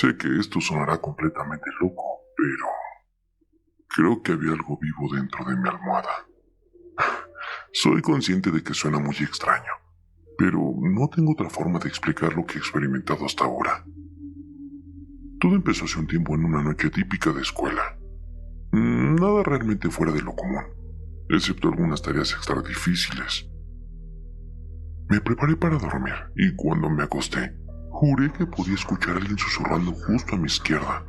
Sé que esto sonará completamente loco, pero creo que había algo vivo dentro de mi almohada. Soy consciente de que suena muy extraño, pero no tengo otra forma de explicar lo que he experimentado hasta ahora. Todo empezó hace un tiempo en una noche típica de escuela. Nada realmente fuera de lo común, excepto algunas tareas extra difíciles. Me preparé para dormir y cuando me acosté, juré que podía escuchar a alguien susurrando justo a mi izquierda.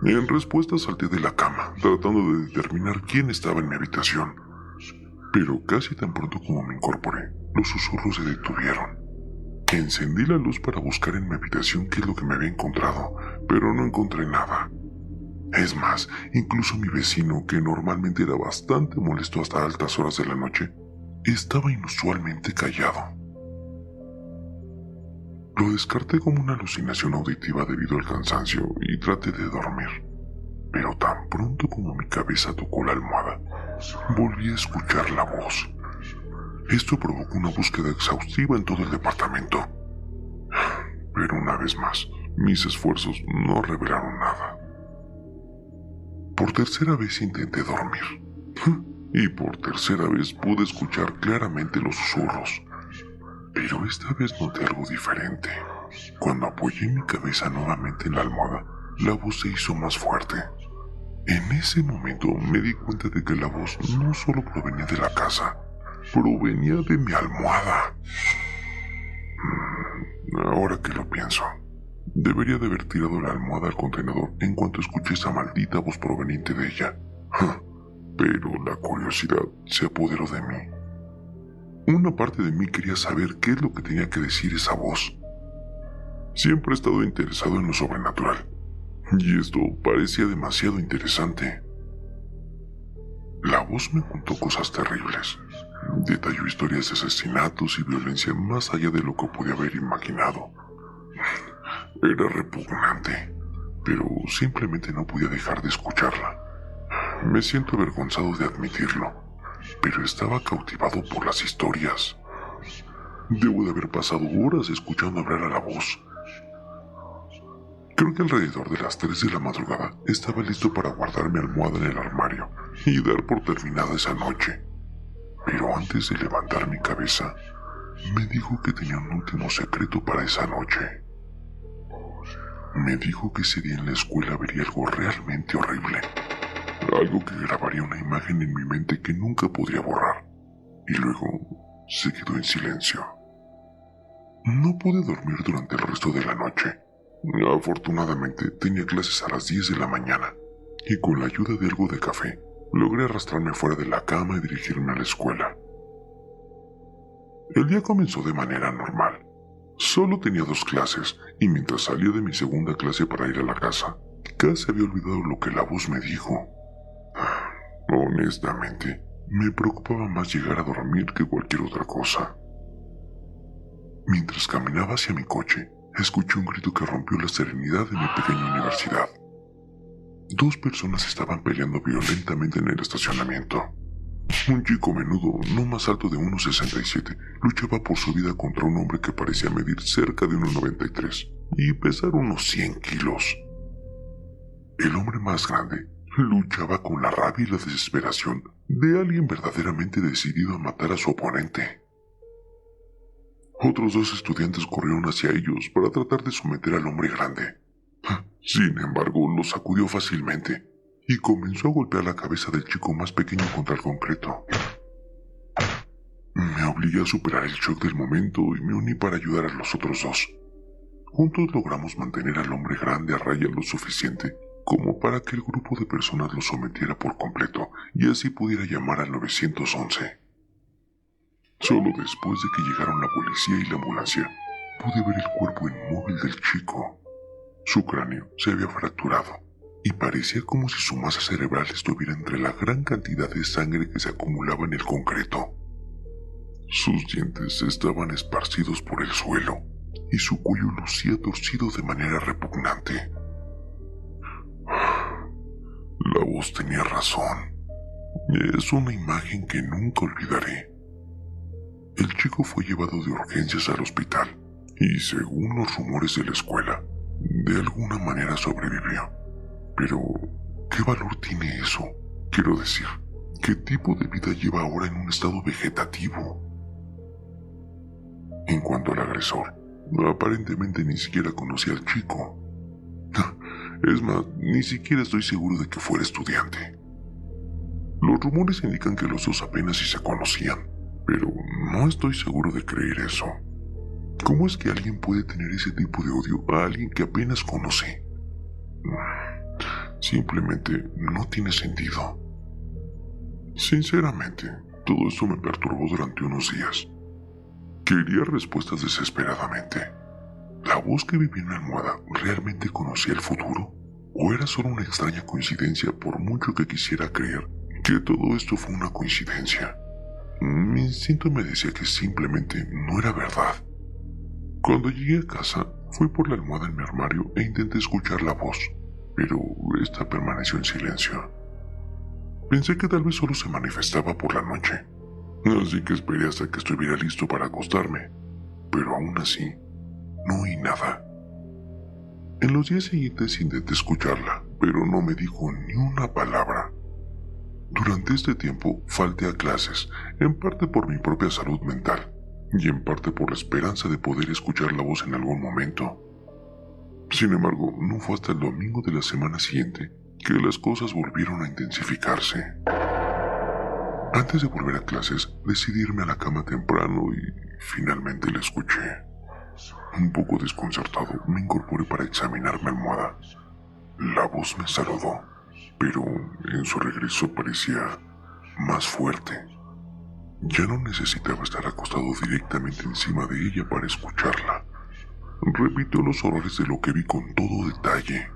En respuesta salté de la cama, tratando de determinar quién estaba en mi habitación. Pero casi tan pronto como me incorporé, los susurros se detuvieron. Encendí la luz para buscar en mi habitación qué es lo que me había encontrado, pero no encontré nada. Es más, incluso mi vecino, que normalmente era bastante molesto hasta altas horas de la noche, estaba inusualmente callado. Lo descarté como una alucinación auditiva debido al cansancio y traté de dormir. Pero tan pronto como mi cabeza tocó la almohada, volví a escuchar la voz. Esto provocó una búsqueda exhaustiva en todo el departamento. Pero una vez más, mis esfuerzos no revelaron nada. Por tercera vez intenté dormir. Y por tercera vez pude escuchar claramente los susurros. Pero esta vez noté algo diferente. Cuando apoyé mi cabeza nuevamente en la almohada, la voz se hizo más fuerte. En ese momento me di cuenta de que la voz no solo provenía de la casa, provenía de mi almohada. Ahora que lo pienso, debería de haber tirado la almohada al contenedor en cuanto escuché esa maldita voz proveniente de ella. Pero la curiosidad se apoderó de mí. Una parte de mí quería saber qué es lo que tenía que decir esa voz. Siempre he estado interesado en lo sobrenatural, y esto parecía demasiado interesante. La voz me contó cosas terribles. Detalló historias de asesinatos y violencia más allá de lo que podía haber imaginado. Era repugnante, pero simplemente no podía dejar de escucharla. Me siento avergonzado de admitirlo, pero estaba cautivado por las historias. Debo de haber pasado horas escuchando hablar a la voz. Creo que alrededor de las 3 de la madrugada estaba listo para guardar mi almohada en el armario y dar por terminada esa noche. Pero antes de levantar mi cabeza, me dijo que tenía un último secreto para esa noche. Me dijo que ese día en la escuela vería algo realmente horrible. Algo que grabaría una imagen en mi mente que nunca podría borrar. Y luego se quedó en silencio. No pude dormir durante el resto de la noche. Afortunadamente tenía clases a las 10 de la mañana, y con la ayuda de algo de café, logré arrastrarme fuera de la cama y dirigirme a la escuela. El día comenzó de manera normal. Solo tenía 2 clases, y mientras salía de mi segunda clase para ir a la casa, casi había olvidado lo que la voz me dijo. Honestamente, me preocupaba más llegar a dormir que cualquier otra cosa. Mientras caminaba hacia mi coche, escuché un grito que rompió la serenidad de mi pequeña universidad. 2 personas estaban peleando violentamente en el estacionamiento. Un chico menudo, no más alto de 1,67, luchaba por su vida contra un hombre que parecía medir cerca de 1,93 y pesar unos 100 kilos. El hombre más grande luchaba con la rabia y la desesperación de alguien verdaderamente decidido a matar a su oponente. Otros 2 estudiantes corrieron hacia ellos para tratar de someter al hombre grande. Sin embargo, lo sacudió fácilmente y comenzó a golpear la cabeza del chico más pequeño contra el concreto. Me obligué a superar el shock del momento y me uní para ayudar a los otros 2. Juntos logramos mantener al hombre grande a raya lo suficiente como para que el grupo de personas lo sometiera por completo y así pudiera llamar al 911. Solo después de que llegaron la policía y la ambulancia, pude ver el cuerpo inmóvil del chico. Su cráneo se había fracturado y parecía como si su masa cerebral estuviera entre la gran cantidad de sangre que se acumulaba en el concreto. Sus dientes estaban esparcidos por el suelo y su cuello lucía torcido de manera repugnante. La voz tenía razón. Es una imagen que nunca olvidaré. El chico fue llevado de urgencias al hospital y, según los rumores de la escuela, De alguna manera sobrevivió. Pero, ¿qué valor tiene eso? Quiero decir, ¿qué tipo de vida lleva ahora en un estado vegetativo? En cuanto al agresor, aparentemente ni siquiera conocía al chico. Es más, ni siquiera estoy seguro de que fuera estudiante. Los rumores indican que los dos apenas si se conocían, pero no estoy seguro de creer eso. ¿Cómo es que alguien puede tener ese tipo de odio a alguien que apenas conoce? Simplemente no tiene sentido. Sinceramente, todo esto me perturbó durante unos días. Quería respuestas desesperadamente. ¿La voz que vivía en la almohada realmente conocía el futuro? ¿O era solo una extraña coincidencia por mucho que quisiera creer que todo esto fue una coincidencia? Mi instinto me decía que simplemente no era verdad. Cuando llegué a casa, fui por la almohada en mi armario e intenté escuchar la voz, pero esta permaneció en silencio. Pensé que tal vez solo se manifestaba por la noche, así que esperé hasta que estuviera listo para acostarme, pero aún así, no oí nada. En los días siguientes intenté escucharla, pero no me dijo ni una palabra. Durante este tiempo falté a clases, en parte por mi propia salud mental, y en parte por la esperanza de poder escuchar la voz en algún momento. Sin embargo, no fue hasta el domingo de la semana siguiente que las cosas volvieron a intensificarse. Antes de volver a clases, decidí irme a la cama temprano y finalmente la escuché. Un poco desconcertado, me incorporé para examinar mi almohada. La voz me saludó, pero en su regreso parecía más fuerte. Ya no necesitaba estar acostado directamente encima de ella para escucharla. Repitió los horrores de lo que vi con todo detalle.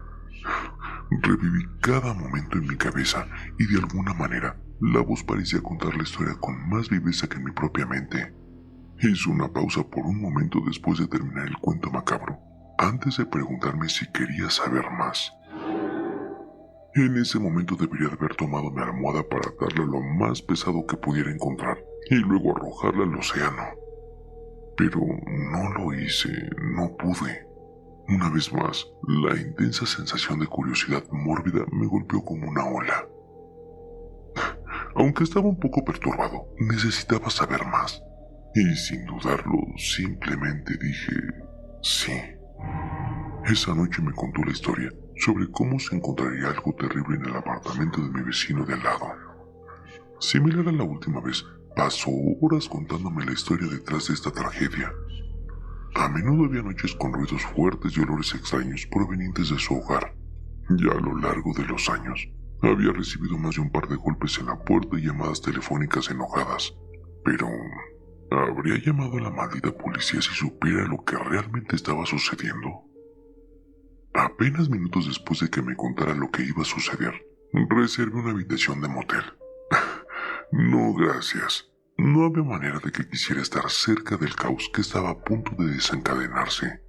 Reviví cada momento en mi cabeza y de alguna manera la voz parecía contar la historia con más viveza que en mi propia mente. Hizo una pausa por un momento después de terminar el cuento macabro, antes de preguntarme si quería saber más. En ese momento debería de haber tomado mi almohada para atarla lo más pesado que pudiera encontrar y luego arrojarla al océano. Pero no lo hice, no pude. Una vez más, la intensa sensación de curiosidad mórbida me golpeó como una ola. Aunque estaba un poco perturbado, necesitaba saber más. Y sin dudarlo, simplemente dije sí. Esa noche me contó la historia sobre cómo se encontraría algo terrible en el apartamento de mi vecino de al lado. Similar a la última vez, pasó horas contándome la historia detrás de esta tragedia. A menudo había noches con ruidos fuertes y olores extraños provenientes de su hogar. Ya a lo largo de los años, había recibido más de un par de golpes en la puerta y llamadas telefónicas enojadas. Pero ¿habría llamado a la maldita policía si supiera lo que realmente estaba sucediendo? Apenas minutos después de que me contara lo que iba a suceder, reservé una habitación de motel. No, gracias. No había manera de que quisiera estar cerca del caos que estaba a punto de desencadenarse.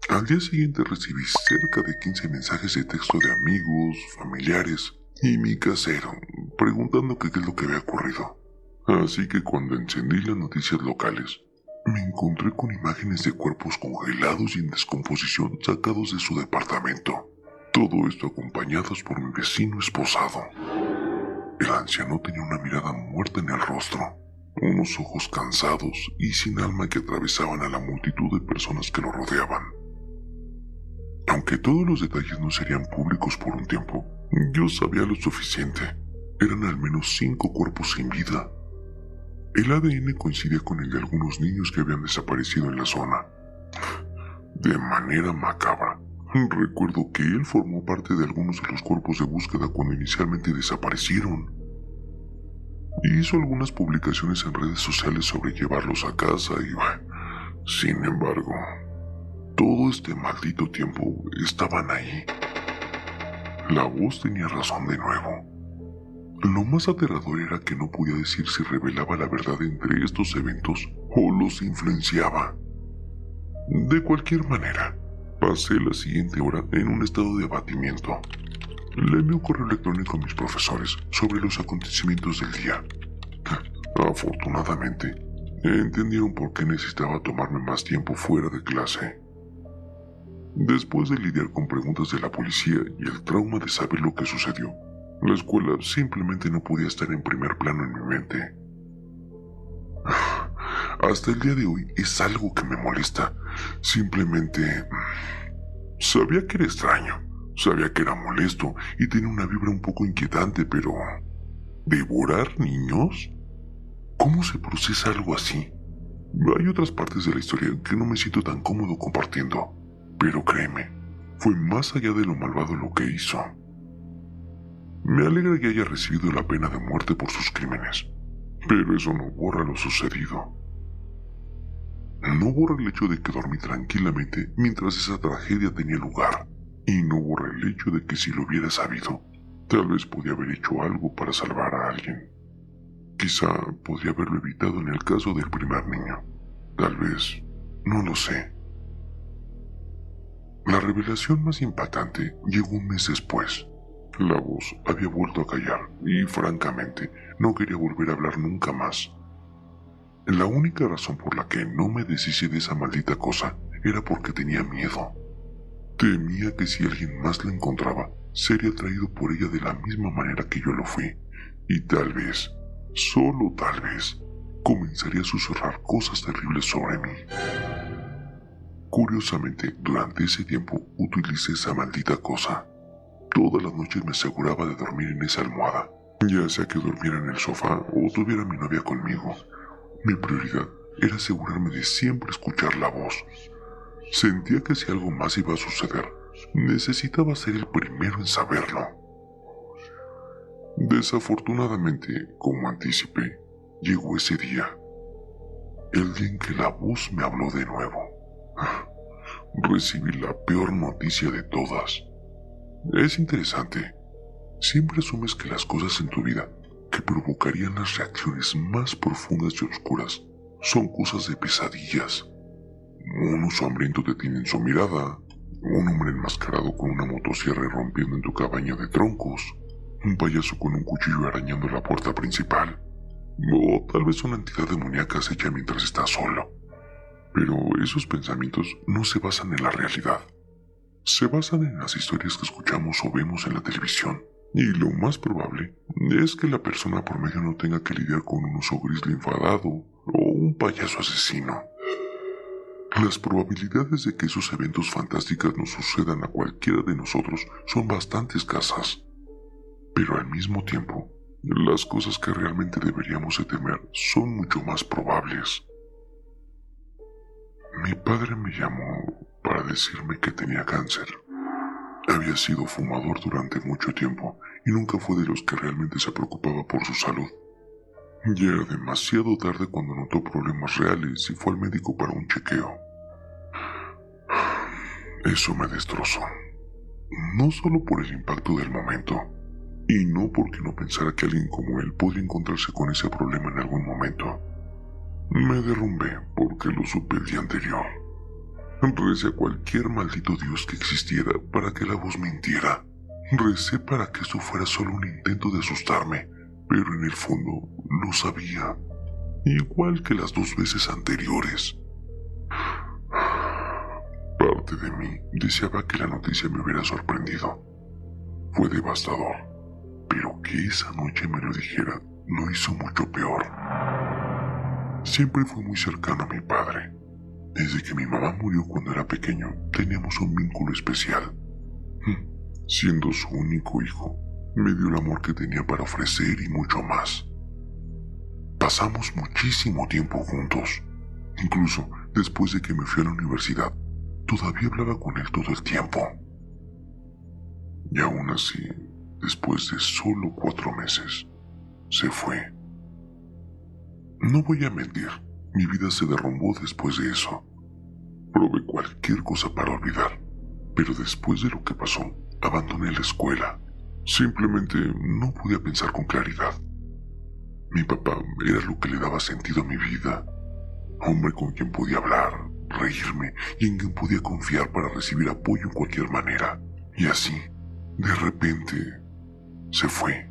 Al día siguiente recibí cerca de 15 mensajes de texto de amigos, familiares y mi casero, preguntando qué es lo que había ocurrido. Así que cuando encendí las noticias locales, me encontré con imágenes de cuerpos congelados y en descomposición sacados de su departamento. Todo esto acompañados por mi vecino esposado. El anciano tenía una mirada muerta en el rostro, unos ojos cansados y sin alma que atravesaban a la multitud de personas que lo rodeaban. Aunque todos los detalles no serían públicos por un tiempo, yo sabía lo suficiente. Eran al menos 5 cuerpos sin vida. El ADN coincidía con el de algunos niños que habían desaparecido en la zona. De manera macabra, recuerdo que él formó parte de algunos de los cuerpos de búsqueda cuando inicialmente desaparecieron. Hizo algunas publicaciones en redes sociales sobre llevarlos a casa y, sin embargo, todo este maldito tiempo estaban ahí. La voz tenía razón de nuevo. Lo más aterrador era que no podía decir si revelaba la verdad entre estos eventos o los influenciaba. De cualquier manera, pasé la siguiente hora en un estado de abatimiento. Le envié un correo electrónico a mis profesores sobre los acontecimientos del día. Afortunadamente, entendieron por qué necesitaba tomarme más tiempo fuera de clase. Después de lidiar con preguntas de la policía y el trauma de saber lo que sucedió, la escuela simplemente no podía estar en primer plano en mi mente. Hasta el día de hoy es algo que me molesta. Simplemente sabía que era extraño, sabía que era molesto y tenía una vibra un poco inquietante, pero ¿devorar niños? ¿Cómo se procesa algo así? Hay otras partes de la historia que no me siento tan cómodo compartiendo, pero créeme, fue más allá de lo malvado lo que hizo. Me alegra que haya recibido la pena de muerte por sus crímenes, pero eso no borra lo sucedido. No borra el hecho de que dormí tranquilamente mientras esa tragedia tenía lugar, y no borra el hecho de que si lo hubiera sabido, tal vez podía haber hecho algo para salvar a alguien. Quizá podría haberlo evitado en el caso del primer niño. Tal vez, no lo sé. La revelación más impactante llegó un mes después. La voz había vuelto a callar y, francamente, no quería volver a hablar nunca más. La única razón por la que no me deshice de esa maldita cosa era porque tenía miedo. Temía que si alguien más la encontraba, sería atraído por ella de la misma manera que yo lo fui, y tal vez, solo tal vez, comenzaría a susurrar cosas terribles sobre mí. Curiosamente, durante ese tiempo utilicé esa maldita cosa. Todas las noches me aseguraba de dormir en esa almohada, ya sea que durmiera en el sofá o tuviera a mi novia conmigo. Mi prioridad era asegurarme de siempre escuchar la voz. Sentía que si algo más iba a suceder, necesitaba ser el primero en saberlo. Desafortunadamente, como anticipé, llegó ese día. El día en que la voz me habló de nuevo. Recibí la peor noticia de todas. Es interesante. Siempre asumes que las cosas en tu vida que provocarían las reacciones más profundas y oscuras son cosas de pesadillas. Un oso hambriento te tiene en su mirada, un hombre enmascarado con una motosierra rompiendo en tu cabaña de troncos, un payaso con un cuchillo arañando la puerta principal, o tal vez una entidad demoníaca acecha mientras estás solo. Pero esos pensamientos no se basan en la realidad. Se basan en las historias que escuchamos o vemos en la televisión. Y lo más probable es que la persona por medio no tenga que lidiar con un oso grizzly enfadado o un payaso asesino. Las probabilidades de que esos eventos fantásticos nos sucedan a cualquiera de nosotros son bastante escasas. Pero al mismo tiempo, las cosas que realmente deberíamos de temer son mucho más probables. Mi padre me llamó para decirme que tenía cáncer. Había sido fumador durante mucho tiempo y nunca fue de los que realmente se preocupaba por su salud. Ya era demasiado tarde cuando notó problemas reales y fue al médico para un chequeo. Eso me destrozó. No solo por el impacto del momento, y no porque no pensara que alguien como él podría encontrarse con ese problema en algún momento. Me derrumbé porque lo supe el día anterior. Recé a cualquier maldito Dios que existiera para que la voz mintiera. Recé para que esto fuera solo un intento de asustarme, pero en el fondo lo sabía. Igual que las 2 veces anteriores. Parte de mí deseaba que la noticia me hubiera sorprendido. Fue devastador, pero que esa noche me lo dijera lo hizo mucho peor. Siempre fui muy cercano a mi padre. Desde que mi mamá murió cuando era pequeño, teníamos un vínculo especial. Siendo su único hijo, me dio el amor que tenía para ofrecer y mucho más. Pasamos muchísimo tiempo juntos. Incluso después de que me fui a la universidad, todavía hablaba con él todo el tiempo. Y aún así, después de solo 4 meses, se fue. No voy a mentir, mi vida se derrumbó después de eso. Probé cualquier cosa para olvidar, pero después de lo que pasó, abandoné la escuela. Simplemente no podía pensar con claridad. Mi papá era lo que le daba sentido a mi vida. Hombre con quien podía hablar, reírme y en quien podía confiar para recibir apoyo en cualquier manera. Y así, de repente, se fue.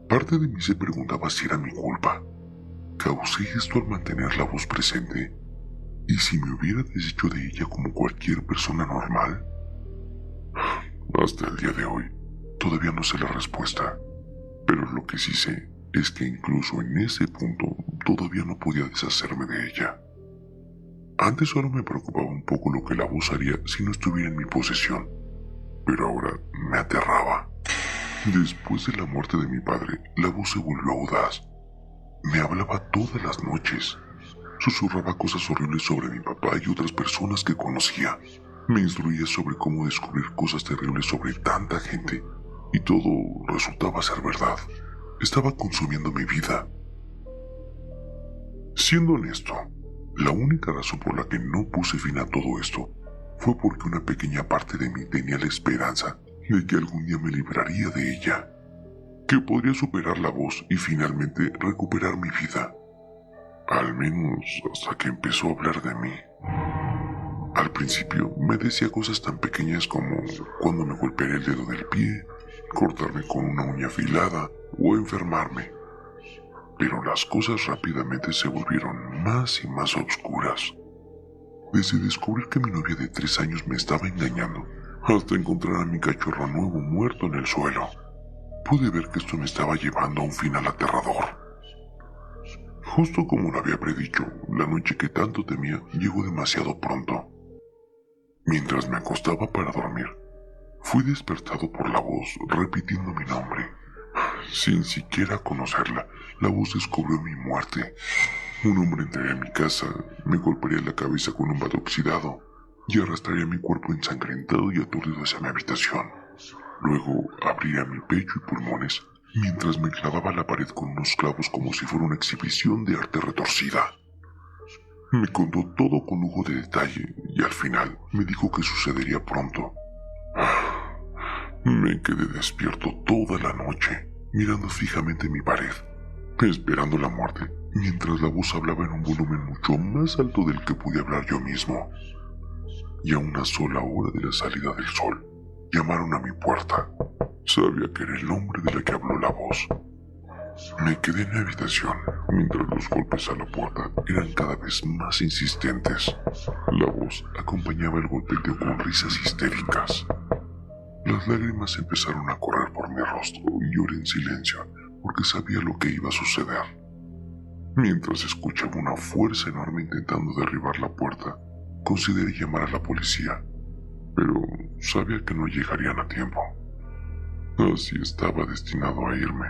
Parte de mí se preguntaba si era mi culpa. ¿Causé esto al mantener la voz presente? ¿Y si me hubiera deshecho de ella como cualquier persona normal? Hasta el día de hoy, todavía no sé la respuesta, pero lo que sí sé es que incluso en ese punto todavía no podía deshacerme de ella. Antes solo me preocupaba un poco lo que la voz haría si no estuviera en mi posesión, pero ahora me aterraba. Después de la muerte de mi padre, la voz se volvió audaz. Me hablaba todas las noches. Susurraba cosas horribles sobre mi papá y otras personas que conocía. Me instruía sobre cómo descubrir cosas terribles sobre tanta gente, y todo resultaba ser verdad. Estaba consumiendo mi vida. Siendo honesto, la única razón por la que no puse fin a todo esto fue porque una pequeña parte de mí tenía la esperanza de que algún día me libraría de ella, que podría superar la voz y finalmente recuperar mi vida. Al menos hasta que empezó a hablar de mí. Al principio me decía cosas tan pequeñas como cuando me golpearía el dedo del pie, cortarme con una uña afilada o enfermarme. Pero las cosas rápidamente se volvieron más y más oscuras. Desde descubrir que mi novia de 3 años me estaba engañando, hasta encontrar a mi cachorro nuevo muerto en el suelo, pude ver que esto me estaba llevando a un final aterrador. Justo como lo había predicho, la noche que tanto temía llegó demasiado pronto. Mientras me acostaba para dormir, fui despertado por la voz repitiendo mi nombre. Sin siquiera conocerla, la voz descubrió mi muerte. Un hombre entraría en mi casa, me golpearía la cabeza con un bate oxidado y arrastraría mi cuerpo ensangrentado y aturdido hacia mi habitación. Luego abriría mi pecho y pulmones mientras me clavaba a la pared con unos clavos como si fuera una exhibición de arte retorcida. Me contó todo con lujo de detalle y al final me dijo que sucedería pronto. Me quedé despierto toda la noche, mirando fijamente mi pared, esperando la muerte, mientras la voz hablaba en un volumen mucho más alto del que pude hablar yo mismo. Y a una sola hora de la salida del sol, llamaron a mi puerta. Sabía que era el hombre de la que habló la voz. Me quedé en mi habitación mientras los golpes a la puerta eran cada vez más insistentes. La voz acompañaba el golpeteo con risas histéricas. Las lágrimas empezaron a correr por mi rostro y lloré en silencio porque sabía lo que iba a suceder. Mientras escuchaba una fuerza enorme intentando derribar la puerta, consideré llamar a la policía, pero sabía que no llegarían a tiempo. Así estaba destinado a irme.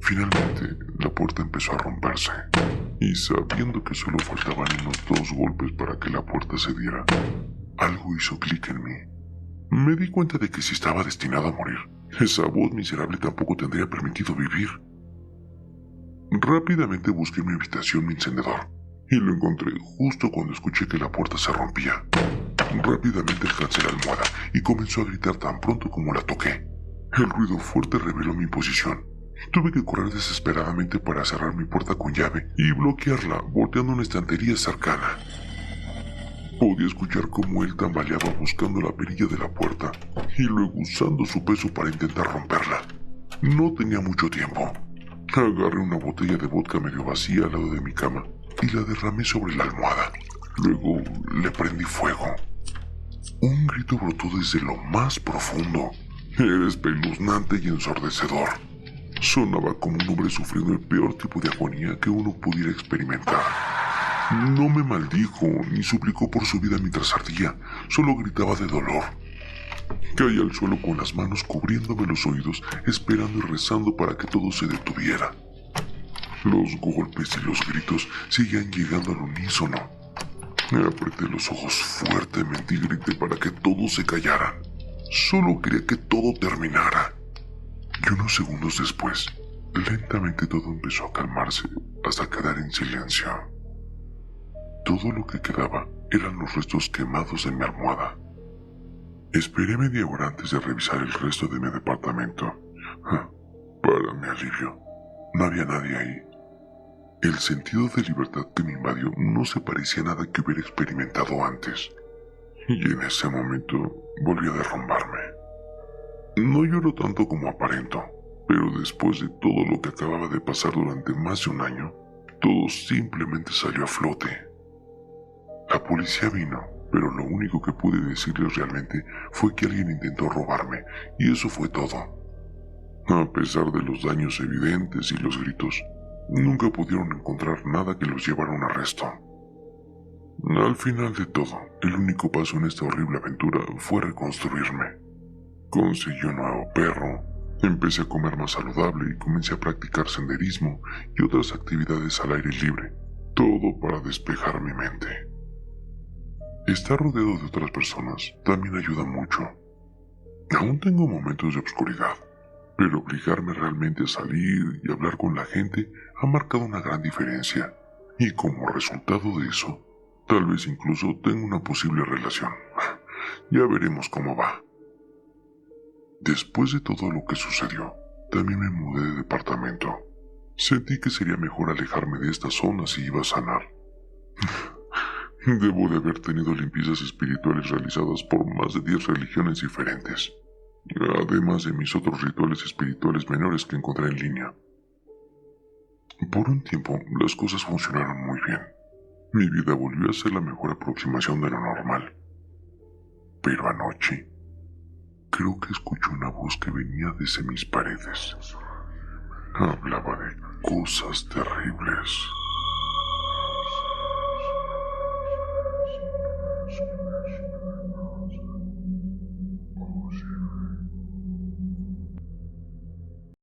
Finalmente, la puerta empezó a romperse, y sabiendo que solo faltaban unos 2 golpes para que la puerta cediera, algo hizo clic en mí. Me di cuenta de que si estaba destinado a morir, esa voz miserable tampoco tendría permitido vivir. Rápidamente busqué en mi habitación mi encendedor, y lo encontré justo cuando escuché que la puerta se rompía. Rápidamente alcancé la almohada y comenzó a gritar tan pronto como la toqué. El ruido fuerte reveló mi posición. Tuve que correr desesperadamente para cerrar mi puerta con llave y bloquearla, volteando una estantería cercana. Podía escuchar cómo él tambaleaba buscando la perilla de la puerta y luego usando su peso para intentar romperla. No tenía mucho tiempo. Agarré una botella de vodka medio vacía al lado de mi cama y la derramé sobre la almohada. Luego le prendí fuego. Un grito brotó desde lo más profundo. Era espeluznante y ensordecedor. Sonaba como un hombre sufriendo el peor tipo de agonía que uno pudiera experimentar. No me maldijo ni suplicó por su vida mientras ardía, solo gritaba de dolor. Caí al suelo con las manos cubriéndome los oídos, esperando y rezando para que todo se detuviera. Los golpes y los gritos seguían llegando al unísono. Apreté los ojos fuertemente y grité para que todos se callaran. Solo quería que todo terminara. Y unos segundos después, lentamente todo empezó a calmarse hasta quedar en silencio. Todo lo que quedaba eran los restos quemados de mi almohada. Esperé media hora antes de revisar el resto de mi departamento. Para mi alivio, no había nadie ahí. El sentido de libertad que me invadió no se parecía a nada que hubiera experimentado antes. Y en ese momento volví a derrumbarme. No lloro tanto como aparento, pero después de todo lo que acababa de pasar durante más de un año, todo simplemente salió a flote. La policía vino, pero lo único que pude decirles realmente fue que alguien intentó robarme, y eso fue todo. A pesar de los daños evidentes y los gritos, nunca pudieron encontrar nada que los llevara a un arresto. Al final de todo, el único paso en esta horrible aventura fue reconstruirme. Conseguí un nuevo perro, empecé a comer más saludable y comencé a practicar senderismo y otras actividades al aire libre, todo para despejar mi mente. Estar rodeado de otras personas también ayuda mucho. Aún tengo momentos de oscuridad, pero obligarme realmente a salir y hablar con la gente ha marcado una gran diferencia, y como resultado de eso, tal vez incluso tenga una posible relación. Ya veremos cómo va. Después de todo lo que sucedió, también me mudé de departamento. Sentí que sería mejor alejarme de esta zona si iba a sanar. Debo de haber tenido limpiezas espirituales realizadas por más de 10 religiones diferentes, además de mis otros rituales espirituales menores que encontré en línea. Por un tiempo, las cosas funcionaron muy bien. Mi vida volvió a ser la mejor aproximación de lo normal. Pero anoche, creo que escuché una voz que venía desde mis paredes. Hablaba de cosas terribles.